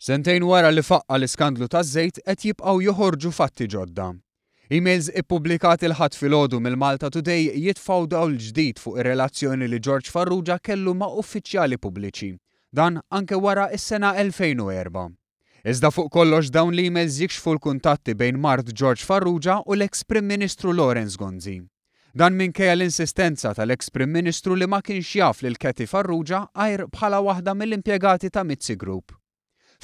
Sentejn wara li faqqa l-iskandlu taż-żejt qed jibqgħu joħorġu fatti ġodda. Emails ippubblikati l-ħadd filgħodu mill-Malta Today jitfgħu dawl ġdid fuq ir-relazzjoni li George Farrugia kellu ma' uffiċjali pubbliċi. Dan anke wara s-sena 2004. Iżda fuq kollox dawn l-emails jikxfu l-kuntatti bejn mart George Farrugia u l-eks Prim Ministru Laurence Gonzi. Dan minkejja l-insistenza tal-eks Prim Ministru li ma kienx jaf lil Katie Farrugia għajr bħala waħda mill-impjegati ta' Mizzi Group.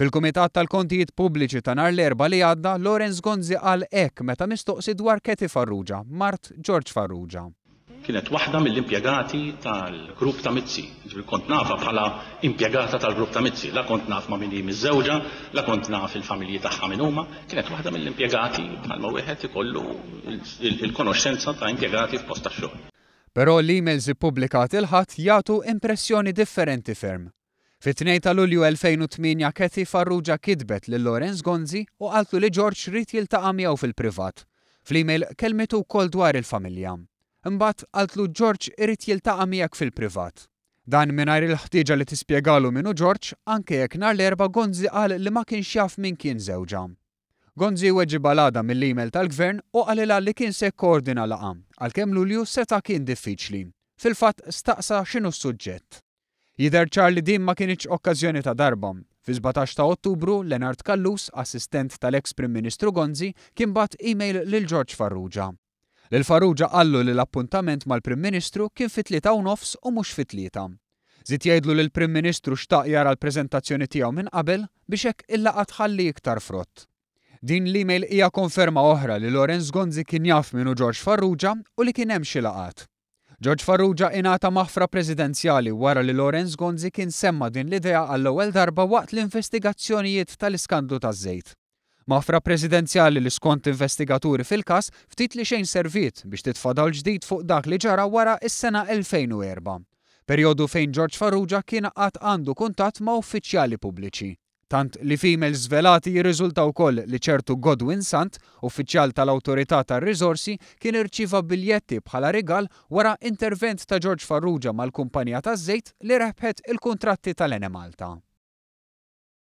Fil-Kumitat tal-Kontijiet Pubbliċi ta' nhar l-Erbgħa li għadda, Laurence Gonzi qal hekk meta mistoqsi dwar Katie Farrugia, mart George Farrugia. Kienet waħda mill-impjegati tal-grupp ta' Mizzi. Kont nafa bħala impjegata tal-grupp ta' Mizzi. La kont naf ma' min hi miż-żewġa, la kont naf il-familji tagħha min huma. Kienet waħda mill-impjegati bħalma wieħed ikollu il-konoxxenza ta' impjegati f'post tax-xogħol. Però l-emails ippubblikati l-ħadd jagħtu impressjoni differenti ferm. Fit-2 ta' Lulju 2008 Katie Farrugia kitbet lil Laurence Gonzi u qaltlu li George rid jiltaqa' miegħu fil-privat. Fl-email kelmitu wkoll dwar il-familja. Imbagħad qaltlu George irid jiltaqa' miegħek fil-privat. Dan mingħajr il-ħtieġa li tispjegalu minnu George anke jekk nhar l-Erbgħa Gonzi qal li ma kienx jaf min kien żewġha. Gonzi weġġi balada mill-email tal-Gvern u qalilha li kien se jkoordina laqgħa, għalkemm Lulju seta' kien diffiċli. Fil-fatt staqsa x'inhu s-suġġett. Jidher ċar li din ma kienx okkażjoni ta' darba. Fi 17 ta' Ottubru, Lennart Kallus, assistent tal-eks Prim Ministru Gonzi, kien bagħat email lil George Farrugia. Lil Farrugia qallu li l-appuntament mal-Prim Ministru kien fit-3:30 u mhux fit-3. Żied jgħidlu li l-Prim Ministru xtaq jara l-preżentazzjoni tiegħu minn qabel biex hekk il-laqgħa tħalli iktar frott. Din l-email hija konferma oħra li Laurence Gonzi kien jaf minnu George Farrugia u li kien hemm xi laqgħat. George Farrugia ingħata maħfra preżidenzjali wara li Laurence Gonzi kien semma din l-idea għall-ewwel darba waqt l-investigazzjonijiet tal-iskandlu taż-żejt. Maħfra preżidenzjali li skont investigaturi fil-każ ftit li xejn serviet biex titfadal ġdid fuq dak li ġara wara s-sena 2004. Perjodu fejn George Farrugia kien qatt għandu kuntatt ma' uffiċjali pubbliċi. Tant li f'emails żvelati jirriżulta wkoll li ċertu Godwin Sant, uffiċjal tal-Awtorità tar-Riżorsi, kien irċieva biljetti bħala rigal wara intervent ta' George Farrugia mal-kumpanija taż-żejt li rebħet il-kuntratti tal-Ene Malta.